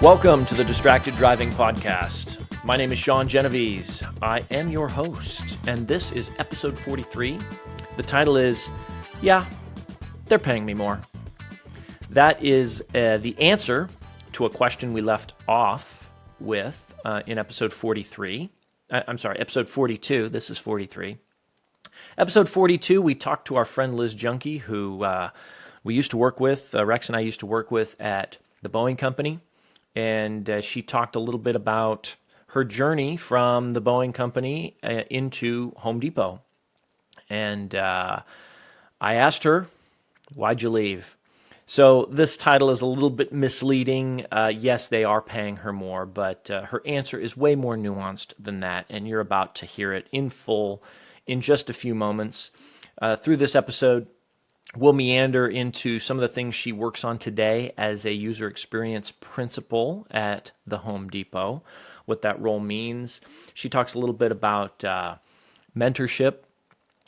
Welcome to the Distracted Driving Podcast. My name is Sean Genovese. I am your host, and this is episode 43. The title is, Yeah, They're Paying Me More. That is the answer to a question we left off with in episode 43. Episode 42. This is 43. Episode 42, we talked to our friend Liz Juhnke, who we used to work with, Rex and I used to work with at the Boeing company. And she talked a little bit about her journey from the Boeing company into Home Depot. And I asked her, why'd you leave? So this title is a little bit misleading. Yes, they are paying her more, but her answer is way more nuanced than that. And you're about to hear it in full in just a few moments. Through this episode, we'll meander into some of the things she works on today as a user experience principal at the Home Depot, what that role means. She talks a little bit about mentorship,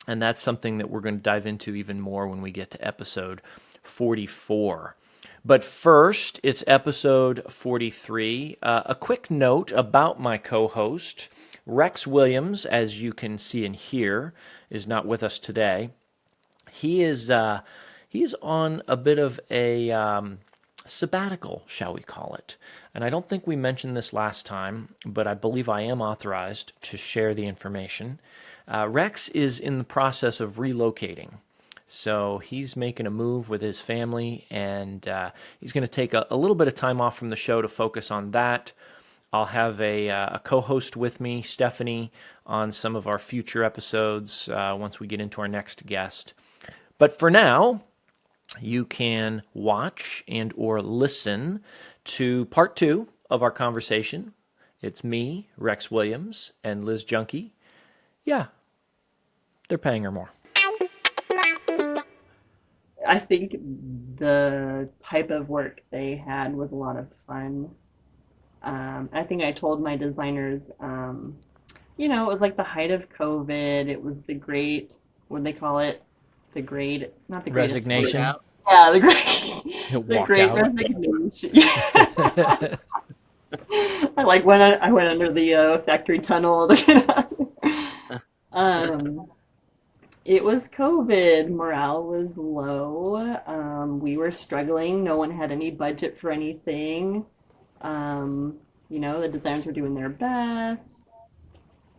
and that's something that we're going to dive into even more when we get to episode 44. But first, it's episode 43. A quick note about my co-host. Rex Williams, as you can see and hear, is not with us today. He is on a bit of a sabbatical, shall we call it. And I don't think we mentioned this last time, but I believe I am authorized to share the information. Rex is in the process of relocating. So he's making a move with his family, and he's going to take a little bit of time off from the show to focus on that. I'll have a co-host with me, Stephanie, on some of our future episodes once we get into our next guest. But for now, you can watch and or listen to part 2 of our conversation. It's me, Rex Williams, and Liz Juhnke. Yeah, they're paying her more. I think the type of work they had was a lot of fun. I think I told my designers, it was like the height of COVID. It was the great, what do they call it? Not the greatest. Resignation? Yeah, the Walk great out. resignation. I went under the factory tunnel. um, it was COVID. Morale was low. We were struggling. No one had any budget for anything. The designers were doing their best.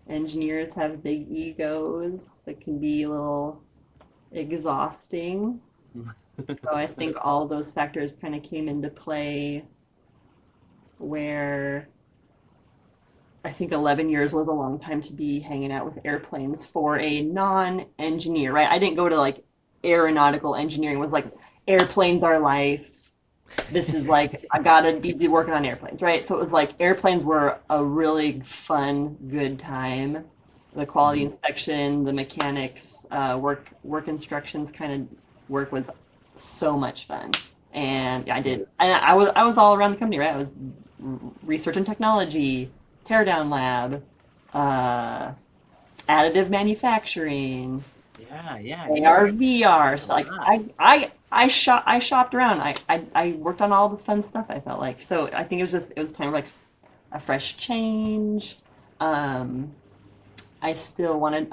Engineers have big egos. It can be a little exhausting. So I think all those factors kind of came into play where I think 11 years was a long time to be hanging out with airplanes for a non-engineer, right? I didn't go to like aeronautical engineering. It was like airplanes are life. This is like I gotta be working on airplanes, right? So it was like airplanes were a really fun, good time. The quality inspection, the mechanics, work instructions kind of work was so much fun. And yeah, I did. And I was all around the company, right? I was research and technology, teardown lab, uh, additive manufacturing, Yeah. AR, VR. So like Wow. I shopped around. I worked on all the fun stuff. I felt like so. I think it was time for like a fresh change. Um, I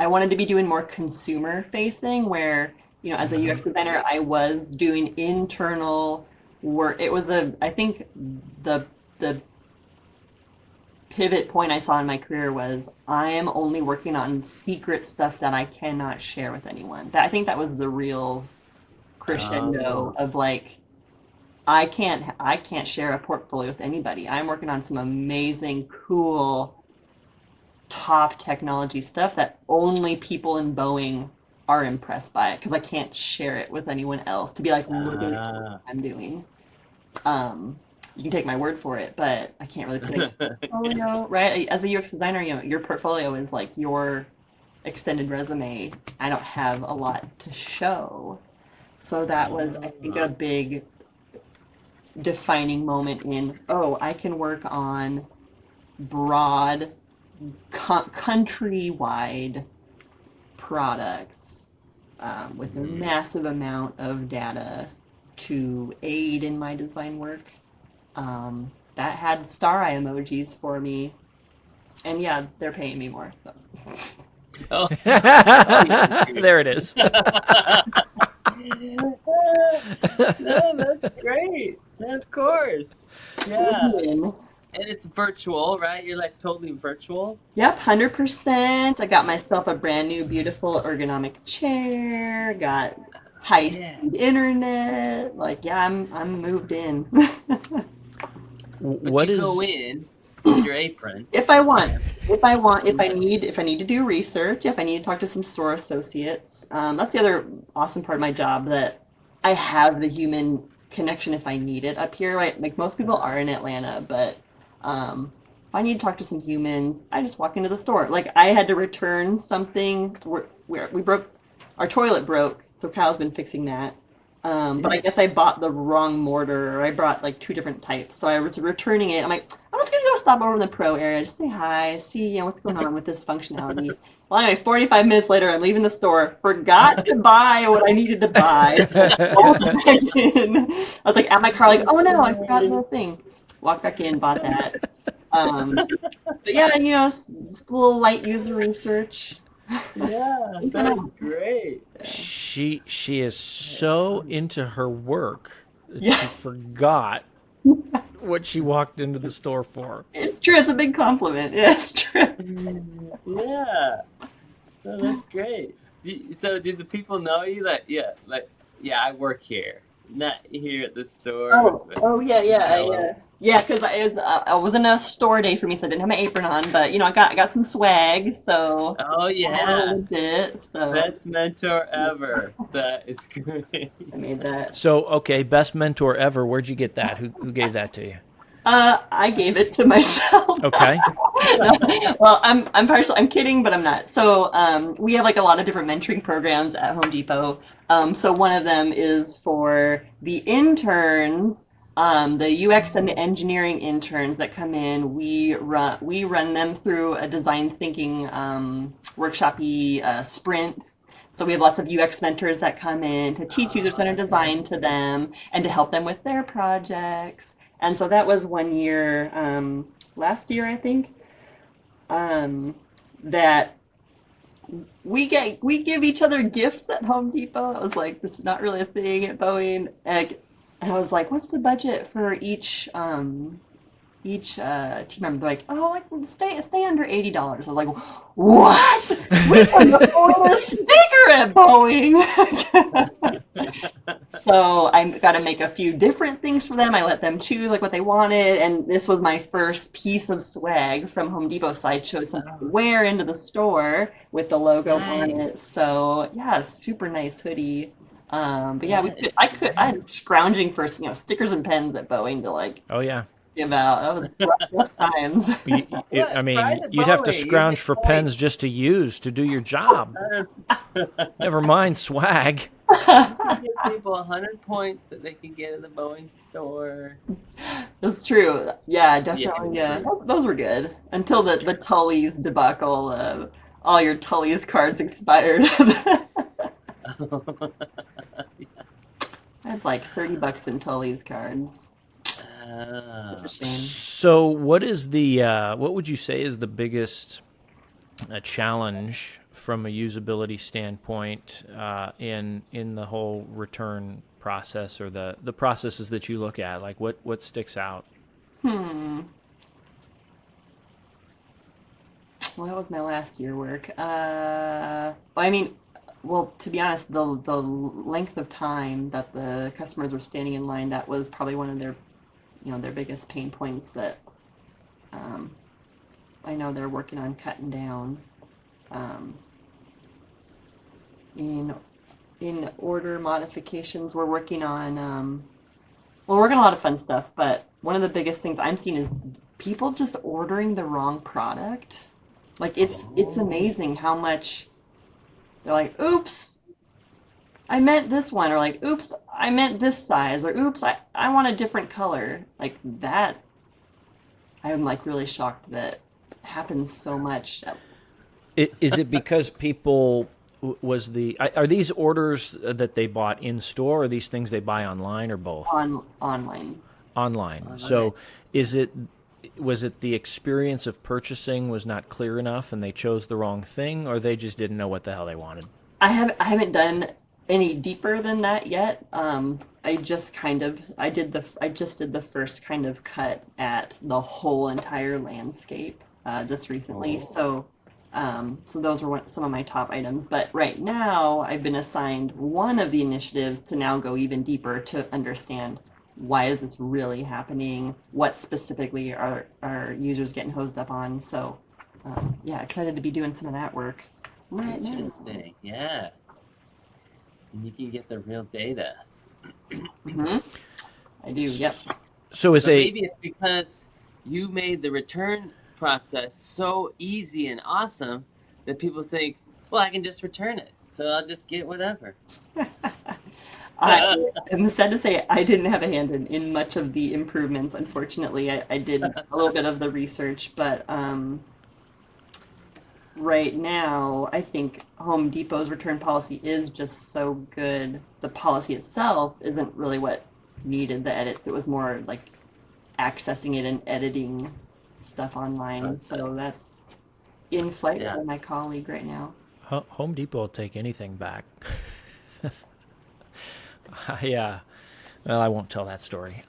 wanted to be doing more consumer facing where, as a UX designer, I was doing internal work. I think the pivot point I saw in my career was I am only working on secret stuff that I cannot share with anyone. I think that was the real crescendo Oh, of like I can't share a portfolio with anybody. I'm working on some amazing, cool top technology stuff that only people in Boeing are impressed by it because I can't share it with anyone else to be like, look at this cool ah. thing I'm doing. Um, you can take my word for it, but I can't really put a portfolio, right? As a UX designer, your portfolio is like your extended resume. I don't have a lot to show. So that was, I think, a Ah. big defining moment in, oh, I can work on broad, countrywide products with a Mhm. massive amount of data to aid in my design work. that had star eye emojis for me. And yeah, they're paying me more. So. Oh, oh, yeah, There it is. no, that's great. Of course. Yeah. Win. And it's virtual, right? You're like totally virtual. Yep, 100%. I got myself a brand new, beautiful ergonomic chair. Got Yeah. high-speed internet. Like, yeah, I'm moved in. But What you go is in with your apron. If I want, Yeah. if I Yeah. need, if I need to do research, if I need to talk to some store associates, that's the other awesome part of my job that I have the human connection if I need it up here. Right? Like most people are in Atlanta, but if I need to talk to some humans, I just walk into the store. Like I had to return something where we broke our toilet broke, so Kyle's been fixing that. But I Yeah. guess I bought the wrong mortar, or I brought like two different types. So I was returning it. I'm like, I'm just gonna go stop over in the pro area, just say hi, see what's going on with this functionality. Well, anyway, 45 minutes later, I'm leaving the store, forgot to buy what I needed to buy. Walked back in. I was like at my car, like, oh no, I forgot the thing. Walked back in, bought that. But yeah, and just a little light user research. Yeah, You that know, is great. she is so into her work that yeah, she forgot what she walked into the store for. it's true. It's a big compliment. Yeah, it's true. Yeah. No, that's great. So, did the people know you? Like, yeah, I work here, not here at the store. But, Oh yeah, yeah, well, yeah. Because I wasn't a store day for me, so I didn't have my apron on. But I got some swag, so oh a little yeah, legit. So best mentor ever. That is great. I made that. So, okay, best mentor ever. Where'd you get that? Who gave that to you? I gave it to myself. Okay. Well, I'm partial. I'm kidding, but I'm not. So, we have like a lot of different mentoring programs at Home Depot. So one of them is for the interns, the UX and the engineering interns that come in. We run them through a design thinking workshopy sprint. So we have lots of UX mentors that come in to teach Oh, user-centered that's design to awesome. them and to help them with their projects. And so that was one year, last year, I think, um, that we give each other gifts at Home Depot. I was like, it's not really a thing at Boeing. And I was like, what's the budget for each team member? They're like, oh, like stay under $80. I was like, what? We can afford a sticker at Boeing. So I got to make a few different things for them. I let them choose like what they wanted, and this was my first piece of swag from Home Depot sideshow, something to Oh, wear into the store with the logo on it. nice. So yeah, super nice hoodie. But yeah, That is I great. had scrounging for stickers and pens at Boeing to like Oh yeah. give out. That was rough times. I What? mean, Private you'd have to Boeing, you scrounge get for pens points. just to use to do your job. Never mind swag. You can give people 100 points that they can get at the Boeing store. That's true. Yeah, Yeah, definitely. it's Yeah, true. those were good until the Tully's debacle. All your Tully's cards expired. I had like $30 in Tully's cards. Such a Ah, shame. So, what would you say is the biggest challenge from a usability standpoint in the whole return process or the processes that you look at? Like, what sticks out? Hmm. Well, that was my last year work. Well, I mean, well, to be honest, the length of time that the customers were standing in line, that was probably one of their biggest pain points that um, I know they're working on cutting down. Um, in in order modifications, we're working on a lot of fun stuff, but one of the biggest things I'm seeing is people just ordering the wrong product. Like it's oh, amazing how much they're like, oops, I meant this one, or like, oops, I meant this size, or oops, I want a different color. Like that, I'm like really shocked that happens so much Is it because people was the are these orders that they bought in store, or these things they buy online, or both? online. Online. All So right. is it was it the experience of purchasing was not clear enough and they chose the wrong thing, or they just didn't know what the hell they wanted? I haven't done any deeper than that yet. I just did the first kind of cut at the whole entire landscape just recently. Oh, So those were some of my top items. But right now, I've been assigned one of the initiatives to now go even deeper to understand why is this really happening? What specifically are users getting hosed up on? So yeah, excited to be doing some of that work right now. interesting. Yeah. And you can get the real data. Hmm. I do. Yep. So is But a maybe it's because you made the return process so easy and awesome that people think, well, I can just return it. So I'll just get whatever. I am sad to say I didn't have a hand in much of the improvements. Unfortunately, I did a little bit of the research, but right now, I think Home Depot's return policy is just so good. The policy itself isn't really what needed the edits. It was more like accessing it and editing stuff online. Process. So that's in flight Yeah. by my colleague right now. Home Depot will take anything back. Yeah. Well, I won't tell that story.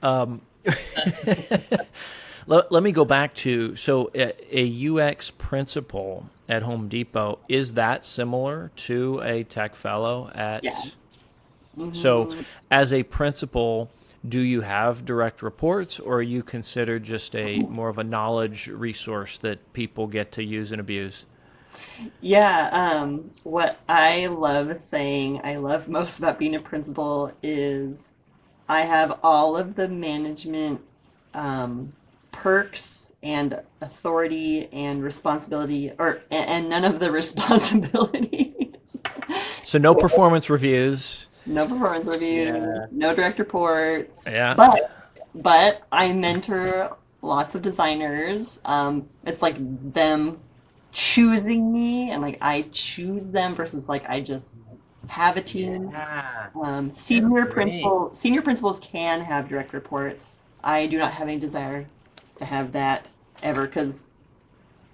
Let me go back to so a UX principal at Home Depot, is that similar to a tech fellow Yeah. at so Hmm. as a principal, do you have direct reports, or are you considered just a more of a knowledge resource that people get to use and abuse? Yeah, what I love saying, I love most about being a principal is I have all of the management um, perks and authority and responsibility, and none of the responsibility. So no performance reviews. No performance review, Yeah. no direct reports, Yeah. but I mentor lots of designers. It's like them choosing me, and like I choose them versus like I just have a team. Yeah. That's great. Senior principals can have direct reports. I do not have any desire to have that ever because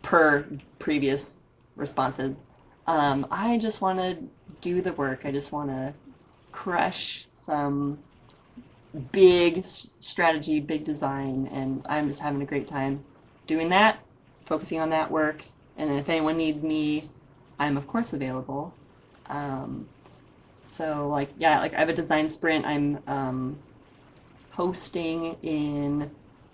per previous responses, I just want to do the work. I just want to crush some big strategy, big design, and I'm just having a great time doing that, focusing on that work. And then if anyone needs me, I'm of course available. Um, so like yeah, like I have a design sprint I'm hosting in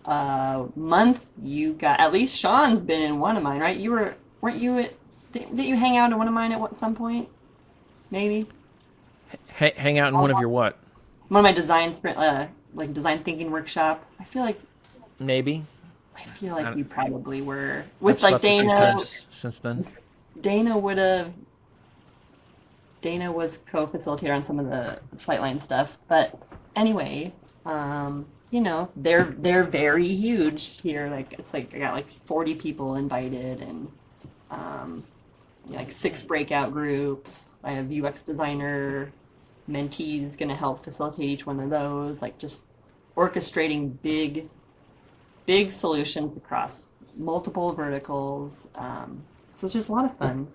a month. You got at least Sean's been in one of mine, right? You weren't you at didn't you hang out in one of mine at some point? Maybe Hang out in one of your what? one of my design sprint like design thinking workshop. Maybe. I feel like I, you probably were I've with like slept a few Dana. times since then. Dana would have. Dana was co-facilitator on some of the flight line stuff, but anyway, they're very huge here. Like it's like I got like 40 people invited, and um, like six Okay. breakout groups. I have UX designer mentees going to help facilitate each one of those. Like just orchestrating big solutions across multiple verticals. So it's just a lot of fun.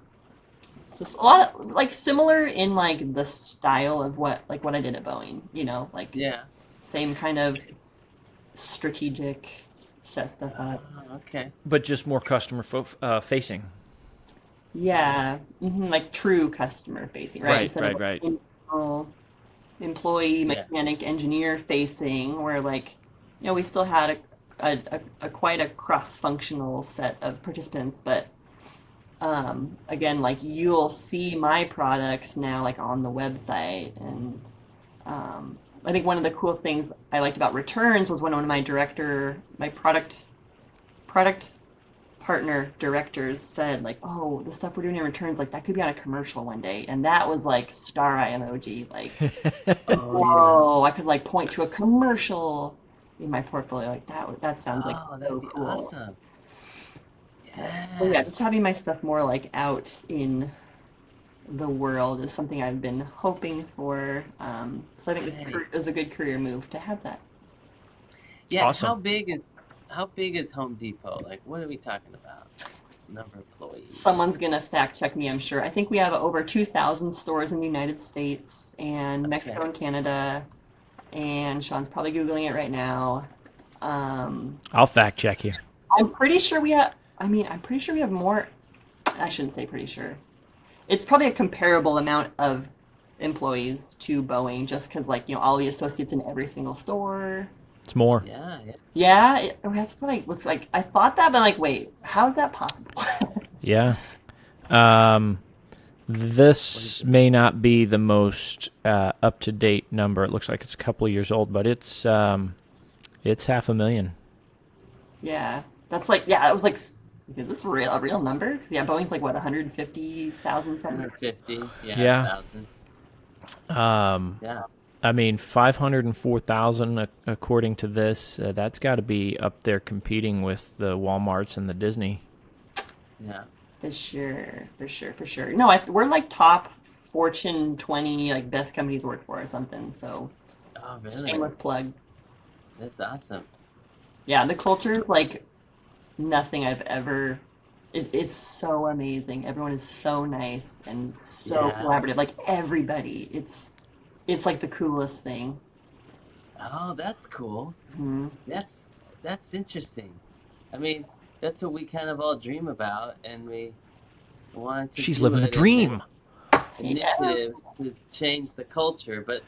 Just a lot of like similar in like the style of what I did at Boeing. Like Yeah. same kind of strategic set stuff up. Okay. But just more customer facing. Yeah, like true customer facing, right? Right, Instead of right, like right. internal employee, Yeah. mechanic, engineer facing, where like we still had a quite a cross-functional set of participants, but again, like you'll see my products now like on the website, and I think one of the cool things I liked about returns was when one of my product partner directors said like, "Oh, the stuff we're doing in returns, like that could be on a commercial one day," and that was like star eye emoji, like, Oh yeah. "Whoa, I could like point to a commercial in my portfolio, like that sounds like Oh, that'd so be cool." awesome. So Yeah. yeah, just having my stuff more like out in the world is something I've been hoping for. So I think Right. it's a good career move to have that. Yeah, Awesome. how big is Home Depot? Like, what are we talking about? Number of employees. Someone's gonna fact check me, I'm sure. I think we have over 2,000 stores in the United States and Mexico Okay. and Canada, and Sean's probably Googling it right now. I'll fact check you. I'm pretty sure we have, I mean, I'm pretty sure we have more. I shouldn't say pretty sure. It's probably a comparable amount of employees to Boeing, just because, like, all the associates in every single store. It's more. Yeah, yeah. Yeah, that's what I was like. I thought that, but like, wait, how is that possible? Yeah. This may not be the most up to date number. It looks like it's a couple of years old, but it's 500,000. Yeah, that's like, yeah, it was like, is this a real number? 'Cause, yeah, Boeing's like what, 150,000 something? 150. Yeah, Yeah. 1,000. Yeah. I mean, 504,000 according to this. That's got to be up there competing with the Walmarts and the Disney. Yeah. For sure, for sure, for sure. No, we're like top Fortune 20 like best companies to work for or something. So Oh, really? shameless plug. That's awesome. Yeah, the culture is like nothing I've ever. It's so amazing. Everyone is so nice and so Yeah. collaborative. Like everybody, it's like the coolest thing. Oh, that's cool. Hmm. That's interesting. I mean, that's what we kind of all dream about, and we want to She's do living the it, and dream. there's Yeah. initiatives to change the culture, but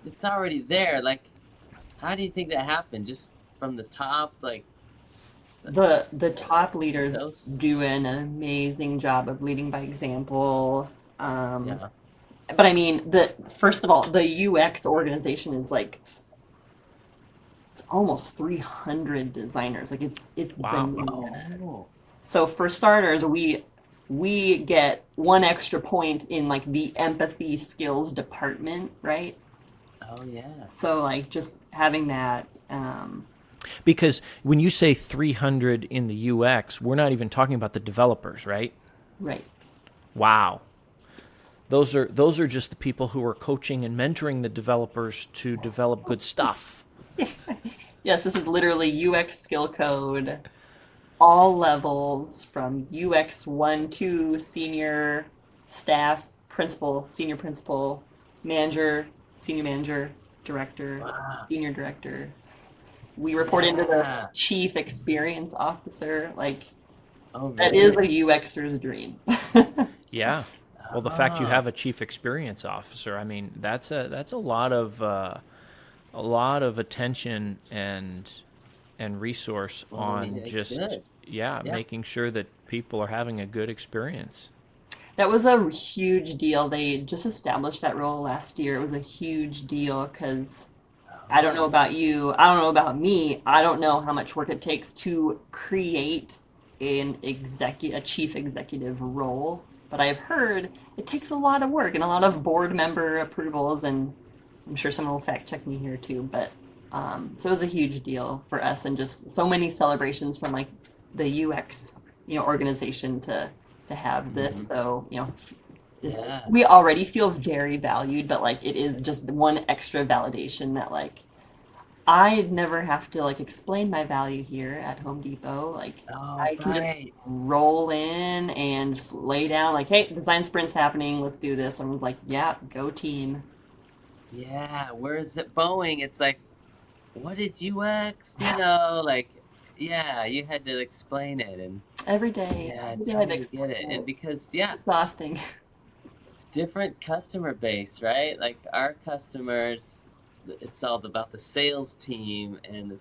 it's already there. Like, how do you think that happened? Just from the top, like The top leaders those? do an amazing job of leading by example. Um, Yeah. but I mean, the first of all, the UX organization is like it's almost 300 designers. Like it's Wow. bananas. Oh. So for starters, we get one extra point in like the empathy skills department, right? Oh, yeah. So like just having that, Because when you say 300 in the UX, we're not even talking about the developers, right? right. Wow. Those are just the people who are coaching and mentoring the developers to develop good stuff. Yes, this is literally UX skill code, all levels from UX 1 to senior staff, principal, senior principal, manager, senior manager, director, Wow. senior director. We report into the Yeah. chief experience officer. Like, Oh, that is really? a UXer's dream. Yeah. Well, the fact you Oh, have a chief experience officer, I mean, that's a lot of attention and resource well, I mean, on it just should. yeah, Yeah. making sure that people are having a good experience. That was a huge deal. They just established that role last year. It was a huge deal because I don't know Oh, about you. I don't know about me. I don't know how much work it takes to create a chief executive role. But I've heard it takes a lot of work and a lot of board member approvals, and I'm sure someone will fact check me here too. But so it was a huge deal for us, and just so many celebrations from like the UX, organization to have this. hmm. So Yeah. we already feel very valued, but like it is just one extra validation that like I never have to like explain my value here at Home Depot. Like Oh, I can just right. roll in and just lay down like, hey, design sprint's happening, let's do this. And I was like, yeah, go team. Yeah. Whereas at Boeing, it's like, what is UX? Like, yeah, you had to explain it, and yeah, I Every day I have to totally get explain it. And it. because, It's yeah, exhausting. different customer base, right? Like our customers, it's all about the sales team and,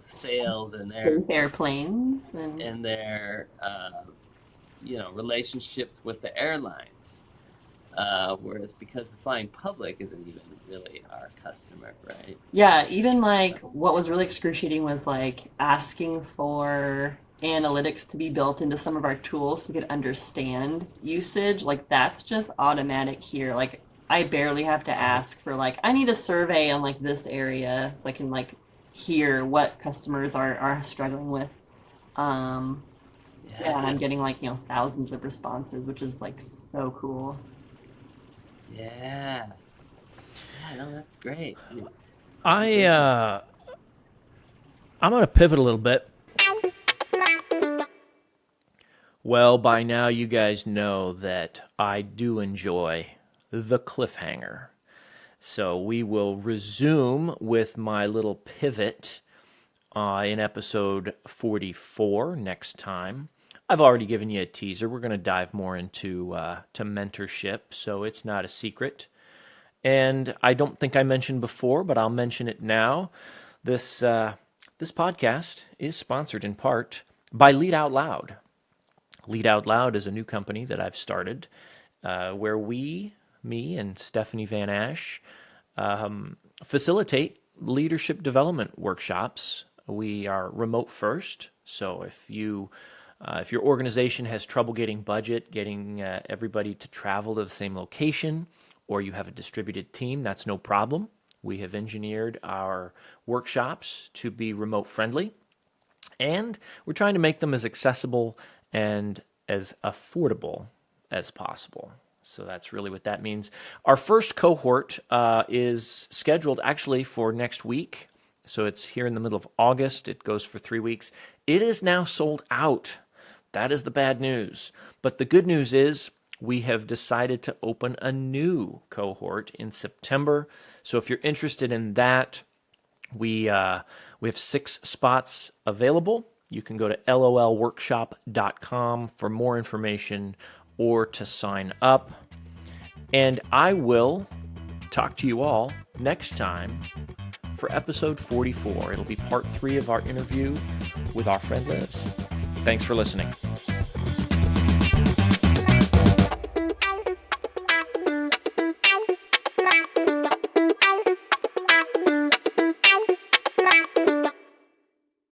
sales and Space airplanes and their, relationships with the airlines. Whereas because the flying public isn't even really our customer, right? yeah, even like what was really excruciating was like asking for analytics to be built into some of our tools so we could understand usage. Like that's just automatic here. Like I barely have to ask for like I need a survey on like this area so I can like hear what customers are struggling with. Um, yeah, and Yeah, I'm getting like, thousands of responses, which is like so cool. yeah, yeah. No, that's great. I mean, the I business. I'm going to pivot a little bit. Well, by now you guys know that I do enjoy the cliffhanger. So we will resume with my little pivot in episode 44 next time. I've already given you a teaser. We're going to dive more into to mentorship, so it's not a secret. And I don't think I mentioned before, but I'll mention it now. This podcast is sponsored in part by Lead Out Loud. Lead Out Loud is a new company that I've started where me and Stephanie Van Ash, facilitate leadership development workshops. We are remote first, so if your organization has trouble getting budget, getting everybody to travel to the same location, or you have a distributed team, that's no problem. We have engineered our workshops to be remote friendly, and we're trying to make them as accessible and as affordable as possible. So that's really what that means. Our first cohort is scheduled actually for next week. So it's here in the middle of August. It goes for 3 weeks. It is now sold out. That is the bad news. But the good news is we have decided to open a new cohort in September. So if you're interested in that, we have 6 spots available. You can go to lolworkshop.com for more information or to sign up. And I will talk to you all next time for episode 44. It'll be part 3 of our interview with our friend Liz. Thanks for listening.